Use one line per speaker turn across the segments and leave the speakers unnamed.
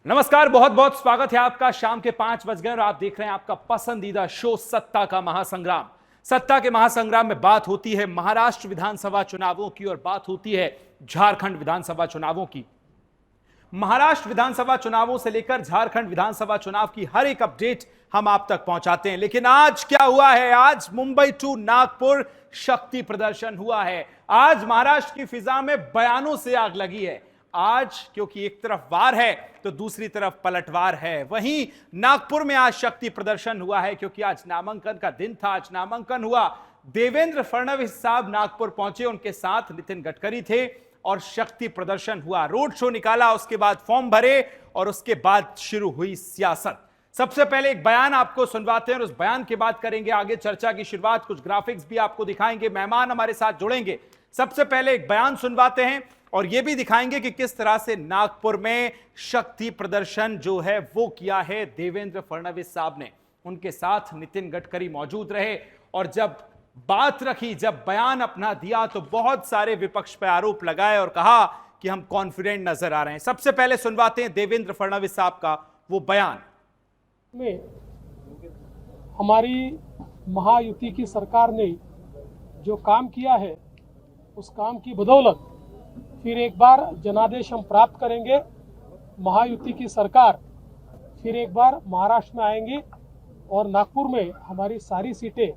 नमस्कार, बहुत बहुत स्वागत है आपका। शाम के 5 बज गए और आप देख रहे हैं आपका पसंदीदा शो सत्ता का महासंग्राम। सत्ता के महासंग्राम में बात होती है महाराष्ट्र विधानसभा चुनावों की और बात होती है झारखंड विधानसभा चुनावों की। महाराष्ट्र विधानसभा चुनावों से लेकर झारखंड विधानसभा चुनाव की हर एक अपडेट हम आप तक पहुंचाते हैं। लेकिन आज क्या हुआ है? आज मुंबई टू नागपुर शक्ति प्रदर्शन हुआ है। आज महाराष्ट्र की फिजा में बयानों से आग लगी है। आज क्योंकि एक तरफ वार है तो दूसरी तरफ पलटवार है। वहीं नागपुर में आज शक्ति प्रदर्शन हुआ है क्योंकि आज नामांकन का दिन था। आज नामांकन हुआ। देवेंद्र फडणवीस साहब नागपुर पहुंचे, उनके साथ नितिन गडकरी थे और शक्ति प्रदर्शन हुआ। रोड शो निकाला, उसके बाद फॉर्म भरे और उसके बाद शुरू हुई सियासत। सबसे पहले एक बयान आपको सुनवाते हैं और उस बयान के बाद करेंगे आगे चर्चा की शुरुआत। कुछ ग्राफिक्स भी आपको दिखाएंगे, मेहमान हमारे साथ जुड़ेंगे। सबसे पहले एक बयान सुनवाते हैं और यह भी दिखाएंगे कि किस तरह से नागपुर में शक्ति प्रदर्शन जो है वो किया है देवेंद्र फडणवीस साहब ने। उनके साथ नितिन गडकरी मौजूद रहे और जब बात रखी, जब बयान अपना दिया तो बहुत सारे विपक्ष पर आरोप लगाए और कहा कि हम कॉन्फिडेंट नजर आ रहे हैं। सबसे पहले सुनवाते हैं देवेंद्र फडणवीस साहब का वो बयान।
में हमारी महायुति की सरकार ने जो काम किया है उस काम की बदौलत फिर एक बार जनादेश हम प्राप्त करेंगे। महायुति की सरकार फिर एक बार महाराष्ट्र में आएंगी और नागपुर में हमारी सारी सीटें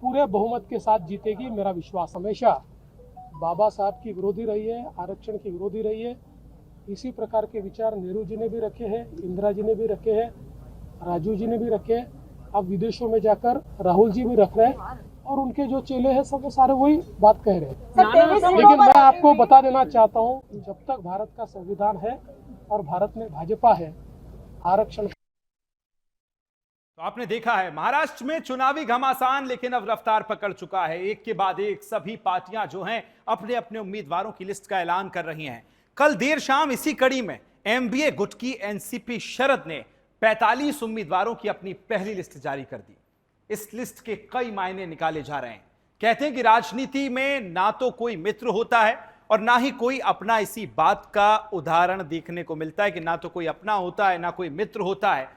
पूरे बहुमत के साथ जीतेगी। मेरा विश्वास हमेशा बाबा साहब की विरोधी रही है, आरक्षण की विरोधी रही है। इसी प्रकार के विचार नेहरू जी ने भी रखे हैं, इंदिरा जी ने भी रखे हैं, राजीव जी ने भी रखे हैं। अब विदेशों में जाकर राहुल जी भी रख रहे हैं और उनके जो चेले हैं सब वो सारे वही बात कह रहे हैं। लेकिन मैं आपको बता देना चाहता हूँ, जब तक भारत का संविधान है और भारत में भाजपा है, आरक्षण।
तो आपने देखा है महाराष्ट्र में चुनावी घमासान लेकिन अब रफ्तार पकड़ चुका है। एक के बाद एक सभी पार्टियां जो हैं अपने अपने उम्मीदवारों की लिस्ट का ऐलान कर रही हैं। कल देर शाम इसी कड़ी में एमबीए गुट की एनसीपी शरद ने 45 उम्मीदवारों की अपनी पहली लिस्ट जारी कर दी। इस लिस्ट के कई मायने निकाले जा रहे हैं। कहते हैं कि राजनीति में ना तो कोई मित्र होता है और ना ही कोई अपना। इसी बात का उदाहरण देखने को मिलता है कि ना तो कोई अपना होता है ना कोई मित्र होता है।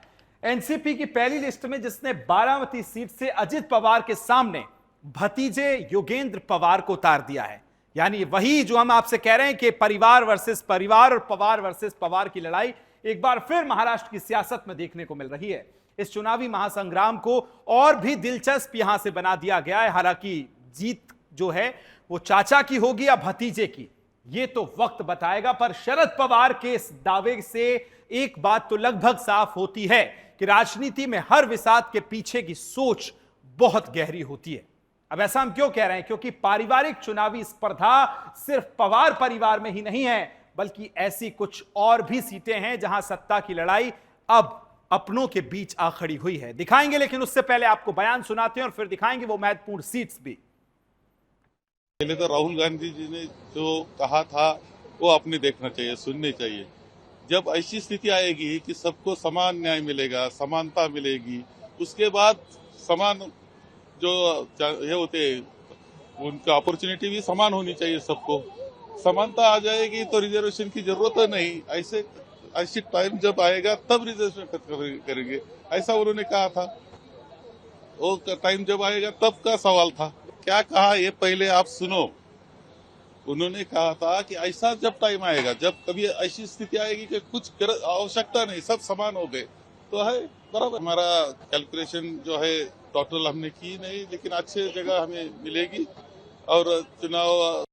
एनसीपी की पहली लिस्ट में जिसने बारामती सीट से अजित पवार के सामने भतीजे योगेंद्र पवार को उतार दिया है। यानी वही जो हम आपसे कह रहे हैं कि परिवार वर्सेस परिवार और पवार वर्सेस पवार की लड़ाई एक बार फिर महाराष्ट्र की सियासत में देखने को मिल रही है। इस चुनावी महासंग्राम को और भी दिलचस्प यहां से बना दिया गया है। हालांकि जीत जो है वो चाचा की होगी या भतीजे की, ये तो वक्त बताएगा। पर शरद पवार के इस दावे से एक बात तो लगभग साफ होती है कि राजनीति में हर विवाद के पीछे की सोच बहुत गहरी होती है। अब ऐसा हम क्यों कह रहे हैं? क्योंकि पारिवारिक चुनावी स्पर्धा सिर्फ पवार परिवार में ही नहीं है, बल्कि ऐसी कुछ और भी सीटें हैं जहां सत्ता की लड़ाई अब अपनों के बीच आ खड़ी हुई है। दिखाएंगे, लेकिन उससे पहले आपको बयान सुनाते हैं और फिर दिखाएंगे वो महत्वपूर्ण सीट्स भी।
पहले तो राहुल गांधी जी ने जो कहा था वो अपने देखना चाहिए, सुननी चाहिए। जब ऐसी स्थिति आएगी कि सबको समान न्याय मिलेगा, समानता मिलेगी, उसके बाद समान जो ये होते उनका अपॉर्चुनिटी भी समान होनी चाहिए। सबको समानता आ जाएगी तो रिजर्वेशन की जरूरत नहीं। ऐसी टाइम जब आएगा तब रिजर्वेशन करेंगे, ऐसा उन्होंने कहा था। वो टाइम जब आएगा तब का सवाल था। क्या कहा ये पहले आप सुनो। उन्होंने कहा था कि ऐसा जब टाइम आएगा, जब कभी ऐसी स्थिति आएगी कि कुछ आवश्यकता नहीं, सब समान हो गए तो है बराबर। हमारा कैलकुलेशन जो है टोटल हमने की नहीं, लेकिन अच्छे जगह हमें मिलेगी। और चुनाव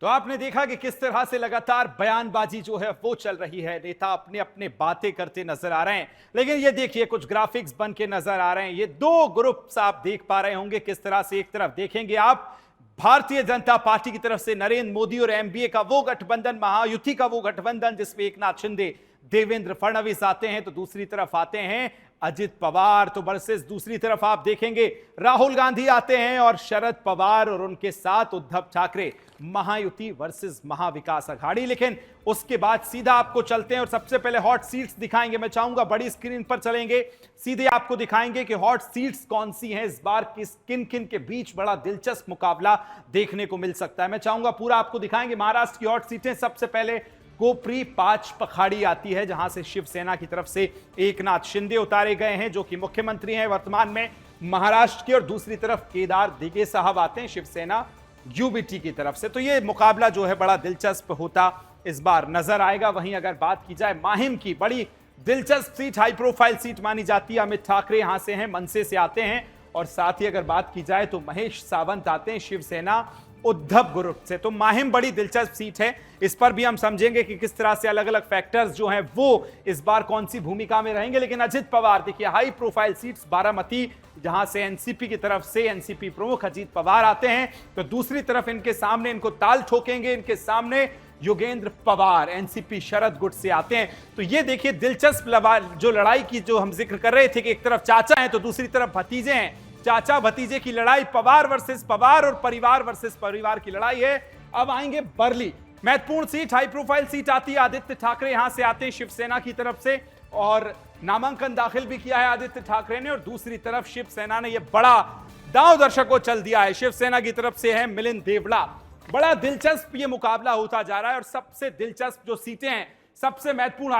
तो आपने देखा कि किस तरह से लगातार बयानबाजी जो है वो चल रही है। नेता अपने अपने बातें करते नजर आ रहे हैं। लेकिन ये देखिए कुछ ग्राफिक्स बन के नजर आ रहे हैं। ये दो ग्रुप्स आप देख पा रहे होंगे किस तरह से। एक तरफ देखेंगे आप भारतीय जनता पार्टी की तरफ से नरेंद्र मोदी और एमबीए का वो गठबंधन, महायुति का वो गठबंधन जिसमें एकनाथ शिंदे, देवेंद्र फडणवीस आते हैं, तो दूसरी तरफ आते हैं अजित पवार। तो वर्सेस दूसरी तरफ आप देखेंगे राहुल गांधी आते हैं और शरद पवार और उनके साथ उद्धव ठाकरे। महायुति वर्सेस महाविकास अघाड़ी। लेकिन उसके बाद सीधा आपको चलते हैं और सबसे पहले हॉट सीट्स दिखाएंगे। मैं चाहूंगा बड़ी स्क्रीन पर चलेंगे, सीधे आपको दिखाएंगे कि हॉट सीट्स कौन सी हैं इस बार, किन किन के बीच बड़ा दिलचस्प मुकाबला देखने को मिल सकता है। मैं चाहूंगा पूरा आपको दिखाएंगे महाराष्ट्र की हॉट सीटें। सबसे पहले कोपरी पांच पखाड़ी आती है, जहां से शिवसेना की तरफ से एकनाथ शिंदे उतारे गए हैं जो कि मुख्यमंत्री हैं वर्तमान में महाराष्ट्र के, और दूसरी तरफ केदार दिघे साहब आते हैं शिवसेना यूबीटी की तरफ से। तो ये मुकाबला जो है बड़ा दिलचस्प होता इस बार नजर आएगा। वहीं अगर बात की जाए माहिम की, बड़ी दिलचस्प सीट, हाई प्रोफाइल सीट मानी जाती है। अमित ठाकरे यहां से हैं, मनसे से आते हैं, और साथ ही अगर बात की जाए तो महेश सावंत आते हैं शिवसेना उद्धव ग्रुप से। तो माहिम बड़ी दिलचस्प सीट है, इस पर भी हम समझेंगे कि किस तरह से अलग अलग फैक्टर्स जो हैं वो इस बार कौन सी भूमिका में रहेंगे। लेकिन अजित पवार देखिए, हाई प्रोफाइल सीट्स बारामती, जहां से एनसीपी की तरफ से एनसीपी प्रमुख अजित पवार आते हैं, तो दूसरी तरफ इनके सामने, इनको ताल ठोकेंगे इनके सामने योगेंद्र पवार एनसीपी शरद गुट से आते हैं। तो ये देखिए दिलचस्प जो लड़ाई की जो हम जिक्र कर रहे थे कि एक तरफ चाचा हैं तो दूसरी तरफ भतीजे हैं, चाचा भतीजे की लड़ाई, पवार वर्सेस पवार और परिवार वर्सेस परिवार की लड़ाई है। अब आएंगे बरली, महत्वपूर्ण सीट, हाई प्रोफाइल सीट आती है। आदित्य ठाकरे यहां से आते हैं शिवसेना की तरफ से, और नामांकन दाखिल भी किया है आदित्य ठाकरे ने, और दूसरी तरफ शिवसेना ने यह बड़ा दांव दर्शकों चल दिया है। शिवसेना की तरफ से है मिलिंद देवड़ा। बड़ा दिलचस्प ये मुकाबला होता जा रहा है, और सबसे दिलचस्प जो सीटें हैं, सबसे महत्वपूर्ण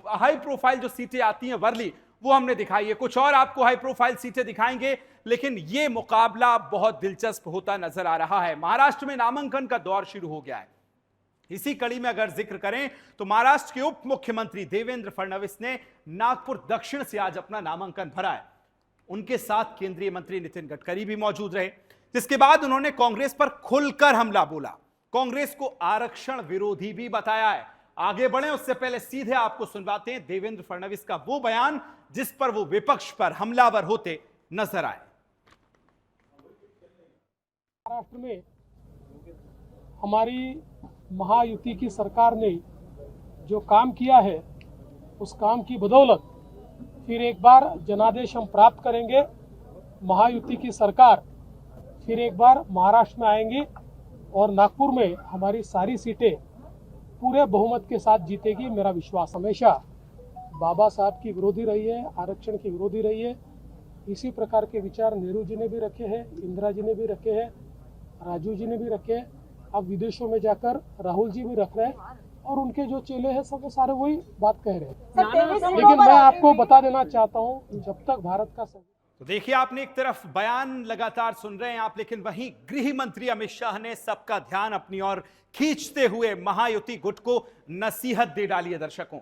हाई प्रोफाइल जो सीटें आती हैं वर्ली, वो हमने दिखाई है। कुछ और आपको हाई प्रोफाइल सीटें दिखाएंगे, लेकिन ये मुकाबला बहुत दिलचस्प होता नजर आ रहा है। महाराष्ट्र में नामांकन का दौर शुरू हो गया है। इसी कड़ी में अगर जिक्र करें तो महाराष्ट्र के उप मुख्यमंत्री देवेंद्र फडणवीस ने नागपुर दक्षिण से आज अपना नामांकन भरा है। उनके साथ केंद्रीय मंत्री नितिन गडकरी भी मौजूद रहे, जिसके बाद उन्होंने कांग्रेस पर खुलकर हमला बोला, कांग्रेस को आरक्षण विरोधी भी बताया है। आगे बढ़े उससे पहले सीधे आपको सुनवाते हैं देवेंद्र फडणवीस का वो बयान जिस पर वो विपक्ष पर हमलावर होते नजर आए।
महाराष्ट्र में हमारी महायुति की सरकार ने जो काम किया है, उस काम की बदौलत फिर एक बार जनादेश हम प्राप्त करेंगे। महायुति की सरकार फिर एक बार महाराष्ट्र में आएंगी और नागपुर में हमारी सारी सीटें पूरे बहुमत के साथ जीतेगी। मेरा विश्वास हमेशा बाबा साहब की विरोधी रही है, आरक्षण की विरोधी रही है। इसी प्रकार के विचार नेहरू जी ने भी रखे हैं, इंदिरा जी ने भी रखे हैं, राजीव जी ने भी रखे हैं। अब विदेशों में जाकर राहुल जी भी रख रहे हैं, और उनके जो चेले हैं सब वो सारे वही बात कह रहे हैं। लेकिन मैं आपको बता देना चाहता हूँ, जब तक भारत का
तो देखिए, आपने एक तरफ बयान लगातार सुन रहे हैं आप, लेकिन वहीं गृह मंत्री अमित शाह ने सबका ध्यान अपनी ओर खींचते हुए महायुति गुट को नसीहत दे डाली है। दर्शकों,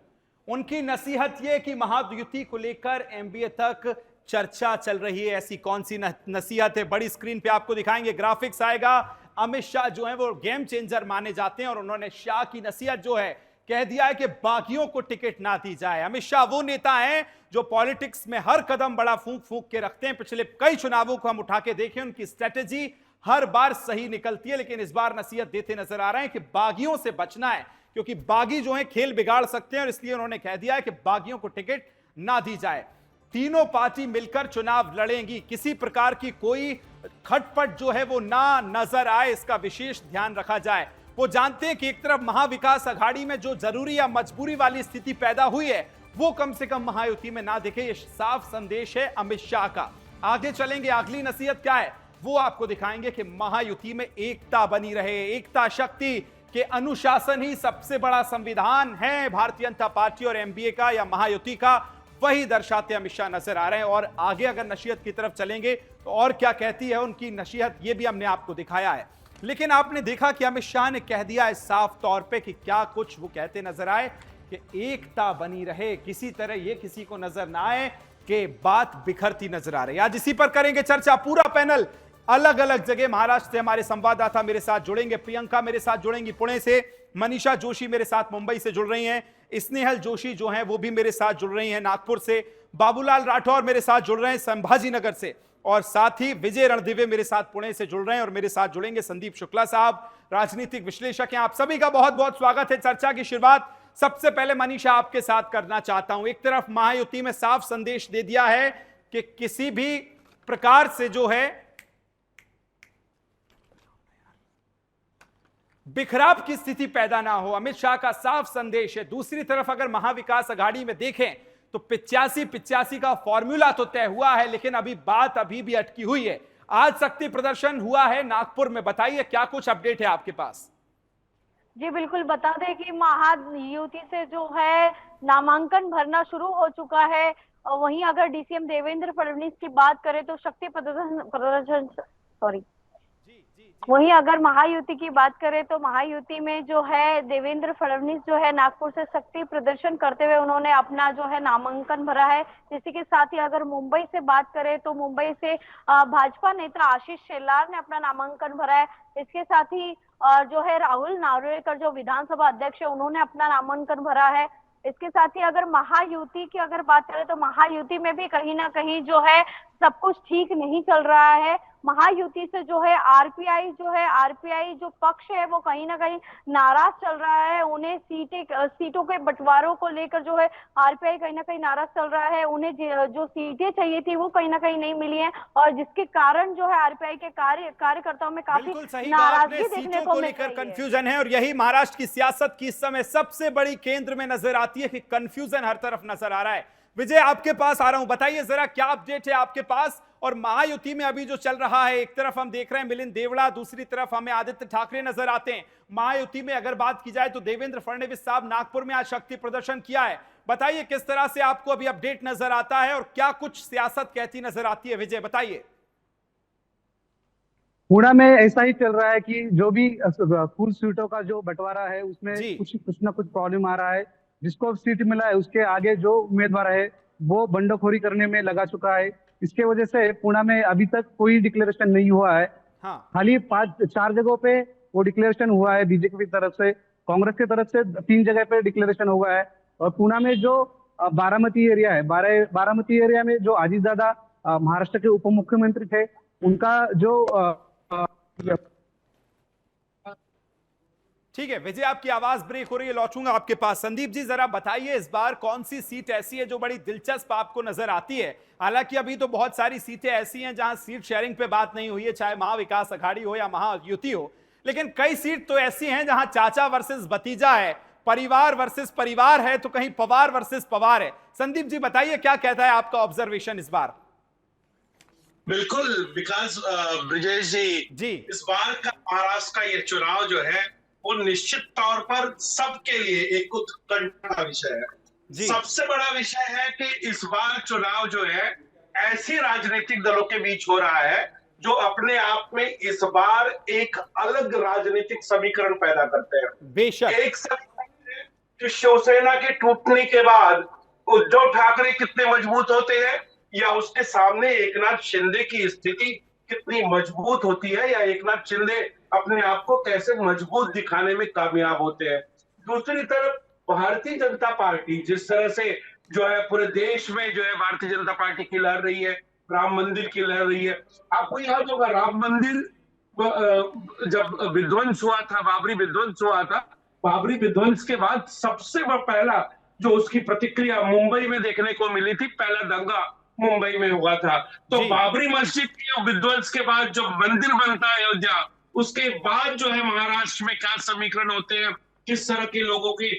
उनकी नसीहत यह कि महायुति को लेकर एमबीए तक चर्चा चल रही है। ऐसी कौन सी नसीहत है, बड़ी स्क्रीन पे आपको दिखाएंगे, ग्राफिक्स आएगा। अमित शाह जो है वो गेम चेंजर माने जाते हैं, और उन्होंने शाह की नसीहत जो है कह दिया है कि बागियों को टिकट ना दी जाए। अमित शाह वो नेता हैं जो पॉलिटिक्स में हर कदम बड़ा फूंक फूंक के रखते हैं। पिछले कई चुनावों को हम उठा के देखें, उनकी स्ट्रेटेजी हर बार सही निकलती है, लेकिन इस बार नसीहत देते नजर आ रहे हैं कि बागियों से बचना है, क्योंकि बागी जो है खेल बिगाड़ सकते हैं, और इसलिए उन्होंने कह दिया है कि बागियों को टिकट ना दी जाए। तीनों पार्टी मिलकर चुनाव लड़ेंगी, किसी प्रकार की कोई खटपट जो है वो ना नजर आए, इसका विशेष ध्यान रखा जाए। वो जानते हैं कि एक तरफ महाविकास अघाड़ी में जो जरूरी या मजबूरी वाली स्थिति पैदा हुई है, वो कम से कम महायुति में ना दिखे। ये साफ संदेश है अमित शाह का। आगे चलेंगे, अगली नसीहत क्या है वो आपको दिखाएंगे कि महायुति में एकता बनी रहे, एकता शक्ति के अनुशासन ही सबसे बड़ा संविधान है भारतीय जनता पार्टी और एमबीए का या महायुति का, वही दर्शाते अमित शाह नजर आ रहे हैं। और आगे अगर नसीहत की तरफ चलेंगे तो और क्या कहती है उनकी नसीहत, ये भी हमने आपको दिखाया है। लेकिन आपने देखा कि अमित शाह ने कह दिया है साफ तौर पे कि क्या कुछ वो कहते नजर आए कि एकता बनी रहे, किसी तरह ये किसी को नजर ना आए कि बात बिखरती नजर आ रही है। आज इसी पर करेंगे चर्चा, पूरा पैनल अलग अलग जगह महाराष्ट्र से हमारे संवाददाता मेरे साथ जुड़ेंगे। प्रियंका मेरे साथ जुड़ेंगी पुणे से, मनीषा जोशी मेरे साथ मुंबई से जुड़ रही हैं, स्नेहल जोशी जो हैं वो भी मेरे साथ जुड़ रही हैं नागपुर से, बाबूलाल राठौर मेरे साथ जुड़ रहे हैं संभाजी नगर से, और साथ ही विजय रणदिवे मेरे साथ पुणे से जुड़ रहे हैं, और मेरे साथ जुड़ेंगे संदीप शुक्ला साहब, राजनीतिक विश्लेषक हैं। आप सभी का बहुत बहुत स्वागत है। चर्चा की शुरुआत सबसे पहले मनीषा आपके साथ करना चाहता हूं। एक तरफ महायुति में साफ संदेश दे दिया है कि किसी भी प्रकार से जो है बिखराव की स्थिति पैदा ना हो, अमित शाह का साफ संदेश है। दूसरी तरफ अगर महाविकास अघाड़ी में देखें तो 85-85 का फॉर्मूला तो तय हुआ है, लेकिन अभी बात अभी भी अटकी हुई है। आज शक्ति प्रदर्शन हुआ है नागपुर में, बताइए क्या कुछ अपडेट है आपके पास।
जी बिल्कुल, बता दें कि महायुति से जो है नामांकन भरना शुरू हो चुका है। और वहीं अगर डीसीएम देवेंद्र फडणवीस की बात करें तो शक्ति प्रदर्शन प्रदर्शन सॉरी
जी जी जी।
वहीं अगर महायुति की बात करें तो महायुति में जो है देवेंद्र फडणवीस जो है नागपुर से शक्ति प्रदर्शन करते हुए उन्होंने अपना जो है नामांकन भरा है। इसी के साथ ही अगर मुंबई से बात करें तो मुंबई से भाजपा नेता आशीष शेलार ने अपना नामांकन भरा है। इसके साथ ही जो है राहुल नार्वेकर जो विधानसभा अध्यक्ष है उन्होंने अपना नामांकन भरा है। इसके साथ ही अगर महायुति की अगर बात करें तो महायुति में भी कहीं ना कहीं जो है सब कुछ ठीक नहीं चल रहा है। महायुति से जो है आरपीआई जो पक्ष है वो कहीं ना कहीं नाराज चल रहा है। उन्हें सीटों के बंटवारों को लेकर जो है आरपीआई कहीं ना कहीं नाराज चल रहा है। उन्हें जो सीटें चाहिए थी वो कहीं ना कहीं नहीं मिली है और जिसके कारण जो है आरपीआई के कार्यकर्ताओं में काफी
बिल्कुल सही कहा आपने,
नाराजगी देखने
सीटों
को
को
मिल
लेकर
रही है।
कंफ्यूजन है और यही महाराष्ट्र की सियासत की इस समय सबसे बड़ी केंद्र में नजर आती है कि कंफ्यूजन हर तरफ नजर आ रहा है। विजय, आपके पास आ रहा हूं, बताइए जरा क्या अपडेट है आपके पास। और महायुति में अभी जो चल रहा है, एक तरफ हम देख रहे हैं मिलिंद देवड़ा, दूसरी तरफ हमें आदित्य ठाकरे नजर आते हैं। महायुति में अगर बात की जाए तो देवेंद्र फडणवीस साहब नागपुर में आज शक्ति प्रदर्शन किया है। बताइए किस तरह से आपको अभी अपडेट नजर आता है और क्या कुछ सियासत कहती नजर आती है। विजय बताइए।
पुणे में ऐसा ही चल रहा है कि जो भी फुल सीटों का जो बंटवारा है उसमें
जी।
कुछ ना कुछ प्रॉब्लम आ रहा है। जिसको सीट मिला है उसके आगे जो उम्मीदवार है वो बंडखोरी करने में लगा चुका है। इसके वजह से पुणे में अभी तक कोई डिक्लेरेशन नहीं हुआ है।
हाँ।
खाली 4 जगहों पे वो डिक्लेरेशन हुआ है बीजेपी की तरफ से, कांग्रेस की तरफ से 3 जगह पे डिक्लेरेशन हुआ है। और पुणे में जो बारामती एरिया है, बारामती एरिया में जो अजीतदादा महाराष्ट्र के उप मुख्यमंत्री थे उनका जो
ठीक है विजय, आपकी आवाज ब्रेक हो रही है, लौटूंगा आपके पास। संदीप जी जरा बताइए इस बार कौन सी सीट ऐसी है जो बड़ी दिलचस्प आपको नजर आती है। हालांकि अभी तो बहुत सारी सीटें ऐसी हैं जहां सीट शेयरिंग पे बात नहीं हुई है, चाहे महाविकास अघाड़ी हो या महायुति हो, लेकिन कई सीट तो ऐसी हैं जहां चाचा वर्सेस भतीजा है, परिवार वर्सेस परिवार है, तो कहीं पवार वर्सेस पवार है। संदीप जी बताइए क्या कहता है आपका ऑब्जर्वेशन इस बार।
बिल्कुल विकास ब्रिजेश जी, इस बार का महाराष्ट्र का ये चुनाव जो है वो निश्चित तौर पर सबके लिए एक उत्कंठा का विषय है। सबसे बड़ा विषय है कि इस बार चुनाव जो है ऐसी राजनीतिक दलों के बीच हो रहा है जो अपने आप में इस बार एक अलग राजनीतिक समीकरण पैदा करते हैं।
बेशक
एक समीकरण कि शिवसेना के टूटने के बाद उद्धव ठाकरे कितने मजबूत होते हैं या उसके सामने एकनाथ शिंदे की स्थिति कितनी मजबूत होती है या एकनाथ शिंदे अपने आप को कैसे मजबूत दिखाने में कामयाब होते हैं। दूसरी तरफ भारतीय जनता पार्टी जिस तरह से जो है पूरे देश में जो है भारतीय जनता पार्टी की लड़ रही है, राम मंदिर की लड़ रही है। आपको याद होगा राम मंदिर जब विध्वंस हुआ था, बाबरी विध्वंस हुआ था, बाबरी विध्वंस के बाद सबसे पहला जो उसकी प्रतिक्रिया मुंबई में देखने को मिली थी, पहला दंगा मुंबई में हुआ था। तो बाबरी मस्जिद के विध्वंस के बाद जो मंदिर बनता है अयोध्या, उसके बाद जो है महाराष्ट्र में क्या समीकरण होते हैं, किस तरह के लोगों की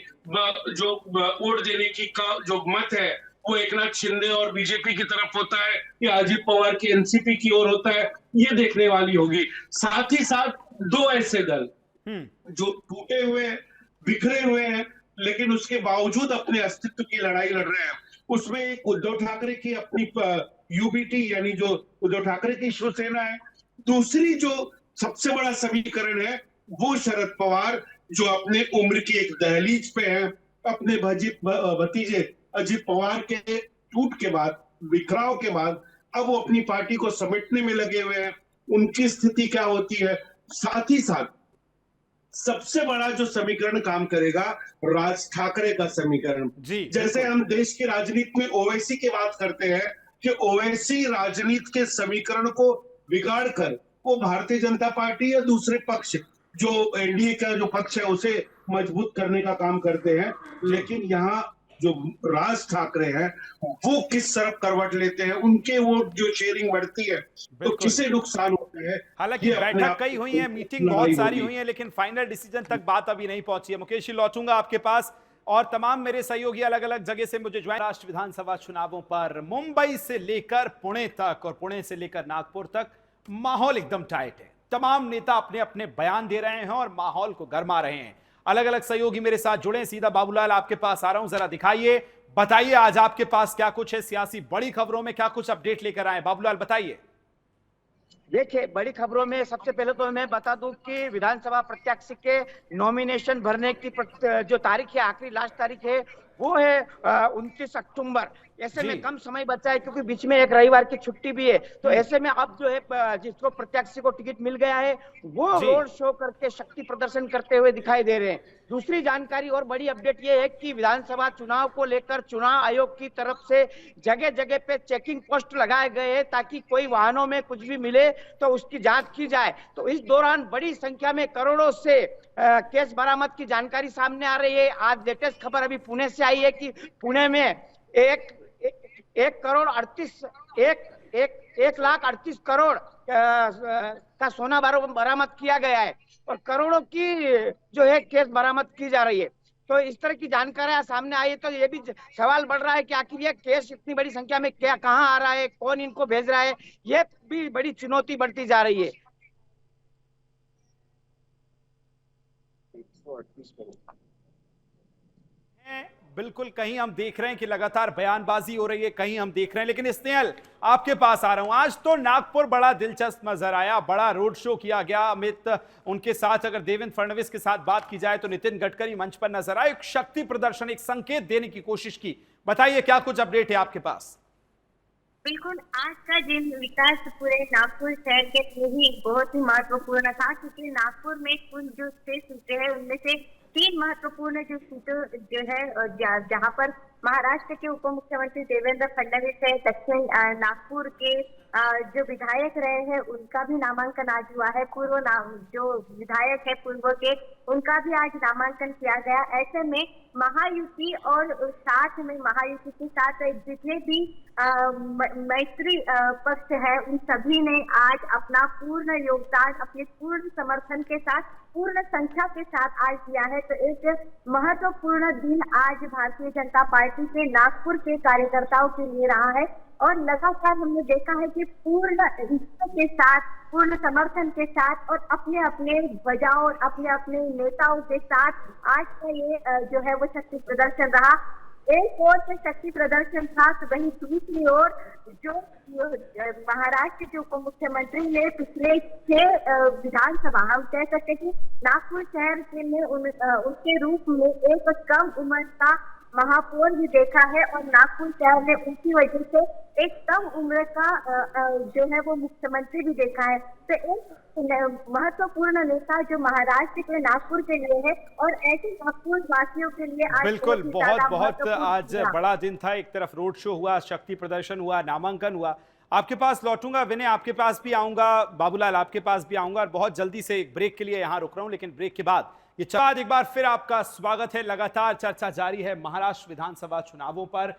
जो वोट देने की का जो मत है वो एकनाथ शिंदे और बीजेपी की तरफ होता है या अजित पवार की एनसीपी की ओर होता है, ये देखने वाली होगी। साथ ही साथ दो ऐसे दल जो टूटे हुए हैं, बिखरे हुए हैं, लेकिन उसके बावजूद अपने अस्तित्व की लड़ाई लड़ रहे हैं। उसमें एक उद्धव ठाकरे की अपनी यूबीटी यानी जो उद्धव ठाकरे की शिवसेना है, दूसरी जो सबसे बड़ा समीकरण है वो शरद पवार जो अपने उम्र की एक दहलीज पे है। अपने भतीजे अजित पवार के टूट के बाद, बिखराव के बाद अब वो अपनी पार्टी को समेटने में लगे हुए हैं। उनकी स्थिति क्या होती है, साथ ही साथ सबसे बड़ा जो समीकरण काम करेगा राज ठाकरे का समीकरण। जैसे हम देश की राजनीति में ओवैसी की बात करते हैं कि ओवैसी राजनीति के समीकरण को बिगाड़ कर वो भारतीय जनता पार्टी या दूसरे पक्ष जो एनडीए का जो पक्ष है उसे मजबूत करने का काम करते हैं। लेकिन यहाँ जो राज ठाकरे हैं वो किस तरफ करवट लेते हैं, उनके वोट जो शेयरिंग बढ़ती है तो किसे नुकसान होता है।
हालांकि बैठक कई हुई है, मीटिंग बहुत सारी हुई है, लेकिन फाइनल डिसीजन तक बात अभी नहीं पहुंची है। मुकेश जी लौटूंगा आपके पास और तमाम मेरे सहयोगी अलग अलग जगह से मुझे ज्वाइन। राष्ट्र विधानसभा चुनावों पर मुंबई से लेकर पुणे तक और पुणे से लेकर नागपुर तक माहौल एकदम टाइट है। तमाम नेता अपने अपने बयान दे रहे हैं और माहौल को गरमा रहे हैं। अलग अलग सहयोगी मेरे साथ जुड़े। सीधा बाबूलाल आपके पास आ रहा हूं, जरा दिखाइए, बताइए आज आपके पास क्या कुछ है, सियासी बड़ी खबरों में क्या कुछ अपडेट लेकर आए। बाबूलाल बताइए।
देखिए, बड़ी खबरों में सबसे पहले तो मैं बता दूं कि विधानसभा प्रत्याशी के नॉमिनेशन भरने की जो तारीख है, आखिरी लास्ट तारीख है, वो है 29 अक्टूबर। ऐसे में कम समय बचा है क्योंकि बीच में एक रविवार की छुट्टी भी है। तो ऐसे में अब जो है जिसको प्रत्याशी को टिकट मिल गया है वो रोड शो करके शक्ति प्रदर्शन करते हुए दिखाई दे रहे हैं। दूसरी जानकारी और बड़ी अपडेट ये है कि विधानसभा चुनाव को लेकर चुनाव आयोग की तरफ से जगह जगह पे चेकिंग पोस्ट लगाए गए हैं ताकि कोई वाहनों में कुछ भी मिले तो उसकी जांच की जाए। तो इस दौरान बड़ी संख्या में करोड़ों से केस बरामद की जानकारी सामने आ रही है। आज लेटेस्ट खबर अभी पुणे से आई है कि पुणे में एक लाख 38 करोड़ का सोना बरामद किया गया है और करोड़ों की जो है केस बरामद की जा रही है। तो इस तरह की जानकारियां सामने आई है तो ये भी सवाल बढ़ रहा है कि आखिर ये केस इतनी बड़ी संख्या में क्या कहां आ रहा है, कौन इनको भेज रहा है, ये भी बड़ी चुनौती बढ़ती जा रही है।
बिल्कुल, कहीं हम देख रहे हैं कि लगातार बयानबाजी हो रही है, कहीं हम देख रहे हैं, लेकिन स्नेहल आपके पास आ रहा हूं। आज तो नागपुर बड़ा दिलचस्प नजर आया, बड़ा रोड शो किया गया। अमित उनके साथ, अगर देवेंद्र फडणवीस के साथ बात की जाए तो नितिन गडकरी मंच पर नजर आए, एक शक्ति प्रदर्शन, एक संकेत देने की कोशिश की। बताइए क्या कुछ अपडेट है आपके पास।
बिल्कुल, आज का दिन विकास पूरे नागपुर शहर के लिए ही बहुत ही महत्वपूर्ण था क्योंकि नागपुर में कुल जो 6 सीटें हैं उनमें से 3 महत्वपूर्ण जो सीटें जो है जहां पर महाराष्ट्र के उप मुख्यमंत्री देवेंद्र फडणवीस है, दक्षिण नागपुर के जो विधायक रहे हैं उनका भी नामांकन आज हुआ है। जो विधायक है पूर्व के उनका भी आज नामांकन किया गया। ऐसे में महायुति और साथ में महायुति के साथ जितने भी मैत्री पक्ष है उन सभी ने आज अपना पूर्ण योगदान अपने पूर्ण समर्थन के साथ, पूर्ण संख्या के साथ आज दिया है। तो एक महत्वपूर्ण दिन आज भारतीय जनता पार्टी के नागपुर के कार्यकर्ताओं के लिए रहा है और लगातार हमने देखा है कि पूर्ण इच्छा के साथ, पूर्ण समर्थन के साथ और अपने अपने बजाव और अपने अपने नेताओं के साथ आज का ये जो है वो शक्ति प्रदर्शन रहा। एक ओर से शक्ति प्रदर्शन था तो वहीं दूसरी ओर जो महाराष्ट्र के उप मुख्यमंत्री ने पिछले 6 विधानसभा, हम कह सकते कि नागपुर शहर के लिए उनके रूप में एक कम उम्र का महापौर भी देखा है और नागपुर शहर ने उनकी वजह से एक कम उम्र का जो है वो मुख्यमंत्री भी देखा है। तो एक महत्वपूर्ण नेता जो महाराष्ट्र के नागपुर के लिए है और ऐसे नागपुर वासियों के लिए आज
बिल्कुल बहुत आज बड़ा दिन था। एक तरफ रोड शो हुआ, शक्ति प्रदर्शन हुआ, नामांकन हुआ। आपके पास लौटूंगा विनय, आपके पास भी आऊंगा, बाबूलाल आपके पास भी आऊंगा और बहुत जल्दी से एक ब्रेक के लिए यहां रुक रहा हूं, लेकिन ब्रेक के बाद ये बाद एक बार फिर आपका स्वागत है। लगातार चर्चा जारी है महाराष्ट्र विधानसभा चुनावों पर,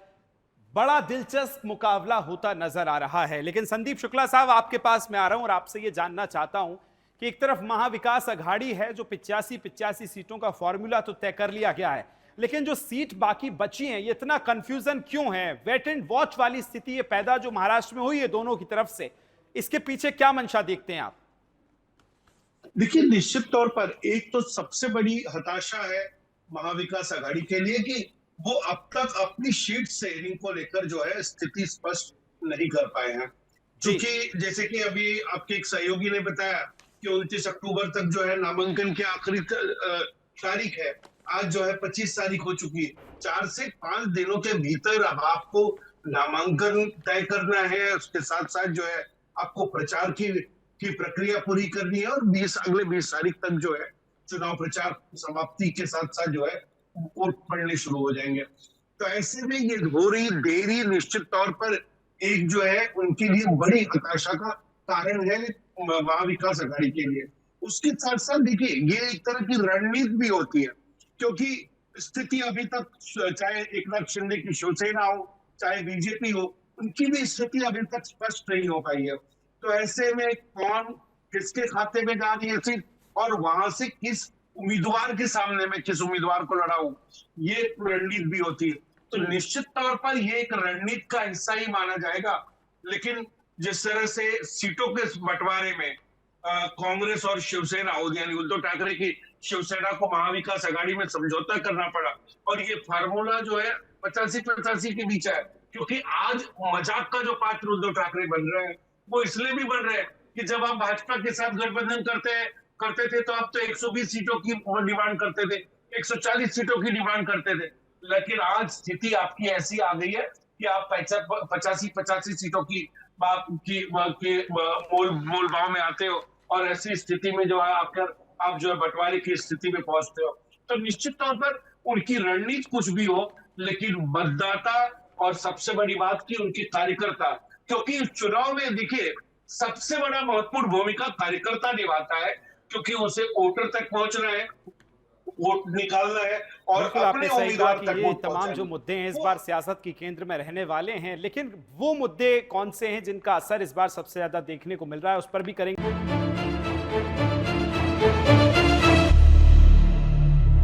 बड़ा दिलचस्प मुकाबला होता नजर आ रहा है। लेकिन संदीप शुक्ला साहब आपके पास मैं आ रहा हूं और आपसे ये जानना चाहता हूं कि एक तरफ महाविकास अघाड़ी है जो 85 सीटों का फॉर्मूला तो तय कर लिया गया है, लेकिन जो सीट बाकी बची हैं ये इतना कंफ्यूजन क्यों है? वेट एंड वॉच वाली स्थिति ये पैदा जो महाराष्ट्र में हुई है दोनों की तरफ से, इसके पीछे क्या मंशा देखते हैं आप?
देखिए, निश्चित तौर पर एक तो सबसे बड़ी हताशा है महाविकास आघाड़ी के लिए कि वो अब तक अपनी सीट शेयरिंग को लेकर जो है स्थिति स्पष्ट नहीं कर पाए हैं। क्योंकि जैसे कि अभी आपके एक सहयोगी ने बताया कि 29 अक्टूबर तक जो है नामांकन की आखिरी तारीख है। आज जो है 25 तारीख हो चुकी है। 4 से 5 दिनों के भीतर अब आपको नामांकन तय करना है, उसके साथ साथ जो है आपको प्रचार की प्रक्रिया पूरी करनी है और अगले 20 तारीख तक जो है चुनाव प्रचार समाप्ति के साथ साथ जो है वोट पड़ने शुरू हो जाएंगे। तो ऐसे में ये हो रही देरी निश्चित तौर पर एक जो है उनके लिए बड़ी हताशा का कारण है महाविकास आघाड़ी के लिए। उसके साथ साथ देखिए ये एक तरह की रणनीति भी होती है, क्योंकि स्थिति अभी तक चाहे एकनाथ शिंदे की शिवसेना हो चाहे बीजेपी हो, उनकी भी स्थिति अभी तक स्पष्ट नहीं हो पाई है। तो ऐसे में कौन किसके खाते में जा रही है सीट और वहां से किस उम्मीदवार के सामने में किस उम्मीदवार को लड़ाऊं, ये रणनीति भी होती है। तो निश्चित तौर पर ये एक रणनीति का हिस्सा ही माना जाएगा। लेकिन जिस तरह से सीटों के बंटवारे में कांग्रेस और शिवसेना यानी उद्धव ठाकरे की शिवसेना को महाविकास आघाड़ी में समझौता करना पड़ा, और ये फार्मूला जो है 85-85 के बीच है। क्योंकि आज मजाक का जो पात्र उद्धव ठाकरे बन रहे हैं, वो इसलिए भी बन रहे हैं कि जब आप भाजपा के साथ गठबंधन करते थे तो आप तो 120 सीटों की डिमांड करते थे, 140 सीटों की डिमांड करते थे। लेकिन आज स्थिति आपकी ऐसी आ गई है कि आप 85 सीटों की मोल भाव में आते हो, और ऐसी स्थिति में जो है आप जो है बंटवारे की स्थिति में पहुंचते हो। तो निश्चित तौर पर उनकी रणनीति कुछ भी हो, लेकिन मतदाता और सबसे बड़ी बात की उनकी कार्यकर्ता, क्योंकि इस चुनाव में देखिए सबसे बड़ा महत्वपूर्ण भूमिका कार्यकर्ता निभाता है, क्योंकि उसे वोटर तक पहुंचना है, वोट निकालना है, और
बिल्कुल
अपने
आपने सही कहा
उम्मीदवार
कि
तक
ये
वोट
तमाम
पहुंचाना
जो
है।
मुद्दे हैं इस बार सियासत की केंद्र में रहने वाले हैं, लेकिन वो मुद्दे कौन से हैं जिनका असर इस बार सबसे ज्यादा देखने को मिल रहा है, उस पर भी करेंगे।